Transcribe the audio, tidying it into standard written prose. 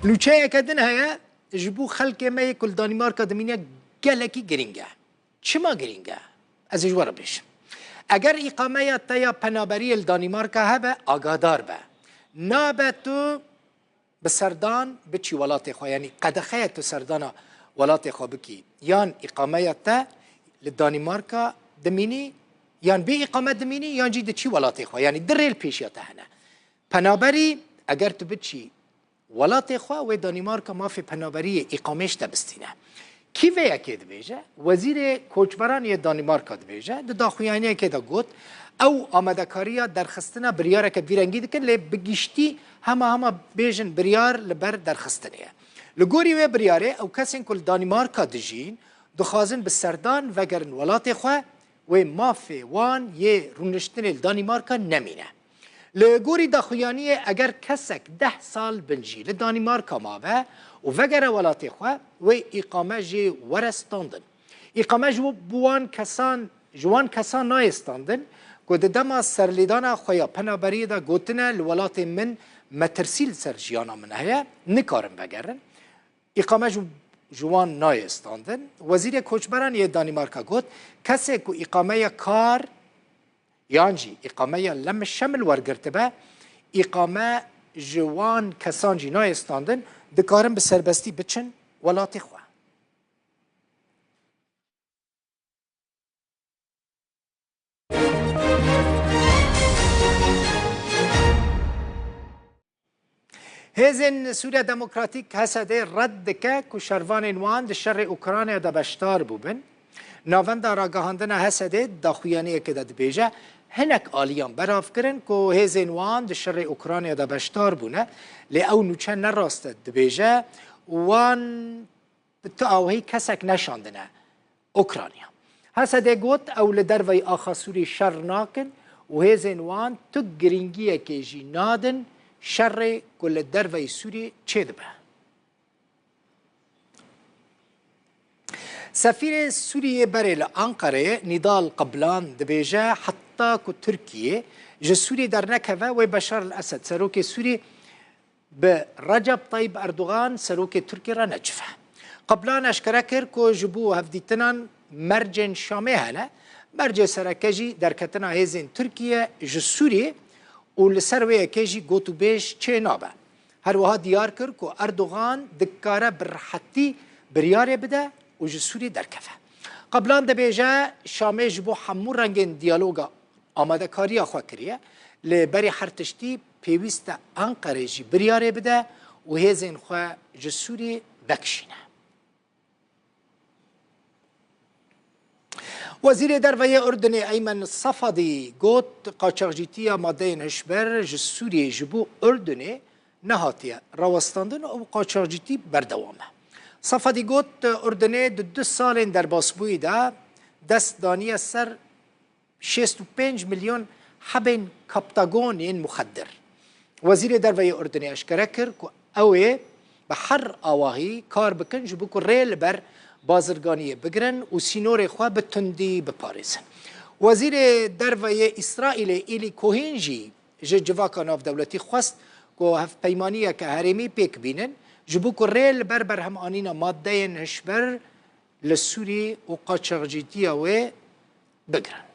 نوچه کدن هیا جبو خلق ما کل دانمارکا دمینه گلکی گرینگه چما گرینگه از جوار بیش اگر اقامه تیا پنابری دانمارکا هبه آگادار به نابه تو بسردان بچی ولات خو یعنی قدخه تو سردان ولات خو بکی یان اقامه تا لدانمارکا دمینی یان بی اقامه دمینی یان جی دچی ولات خو یعنی دریل پیشیت هنه پنابری اگر تو بچی ولات خو و دانمارکا ما فی پنابری اقامش تبستینه کی ویا که دبیجه وزیر کوچبران دانمارکا دبیجه د داخویانی که دا گوت او آمدکاریا درخستنا بریاره که بیرنگی دکن لی بگیشتی همه بیجن بریار لبر درخستنیه لگوری و بریاره او کسین کل دانمارکا دجین دخوازن بسردان وگرن ولات خواه و مافی وان یه رونشتن دانمارکا نمینه لگوری داخویانی اگر کسک 10 سال بنجی لدانمارکا ماوه و وگر ولات خواه و اقامه جی ورستاندن اقامه جو جوان کسان نایستاندن گود دما سرلیدانا خویا پنابری دا گوتنه لولات من مترسیل سر جیانا من هیا نکارم بگرن اقامه جوان نایستاندن وزیر کوچبران یه دانمارکا گوت کسی که اقامه کار یانجی اقامه لم شمل ورگرتبه اقامه جوان کسان جی نایستاندن دکارم به سربستی بچن ولات خواه هزن سوریا دموکراتیک هسته رد که شروان وان د شر اوکراینیا د بشتار بوبن ناوند راگهاندن هسته داخویانی که داد بیجه هنک آلیان براف کرن که هزن وان د شر اوکراینیا د بشتار بونه لی او نوچه نراست د بیجه وان تو اوهی کسک نشاندنه اوکراینیا هسته گوت او لدروی آخا سوری شر ناکن و هزن وان تو گرینگیه که جی نادن شر کل دروی سوری چه دبه سفیر سوریه بره انقره نضال قبلان دبیجه حتی که ترکیه جه سوری در نکوه و بشار الاسد سروک سوری به رجب طیب اردوغان سروک ترکی را نجفه قبلان اشکره کرد که جبو هفدیتنان مرجن شامه هنه مرج سرکجی در کتنا هزین ترکیه جه سوری و لسر وی کیجی گوتو بیش چه نابه هر وها دیار کرد که اردوغان دکاره برحتی بریاره بده و جسوری درکفه قبلان ده بیجه شامه جبو همون رنگین دیالوگا آماده کاری خواه کریه لبری حرتشتی پیویست انقره جی بریاره بده و هیزین خواه جسوری بکشینه وزیر دروی اردن ایمن صفدی گوت قاچاقجیتی ماده هشبر جسوری جبو اردن نهاتیه راوستاندن و قاچاقجیتی بردوامه صفدی گوت اردن 2 سال در باسبوی ده دست دانی سر 65 میلیون حبین کپتاگون مخدر وزیر دروی اردن اشکره کرد که اوه به هر آواهی کار بکن جبو که ریل بر بازرگانی بگرن و سینور خواه به تندی بپارزن وزیر دروی اسرائیل ایلی کوهینجی جواکا ناف دولتی خواست که هفت پیمانیه که هرمی پیک بینن جبو که ریل بر هم آنینا ماده هشبر لسوری و قاچاقجیتی و بگرن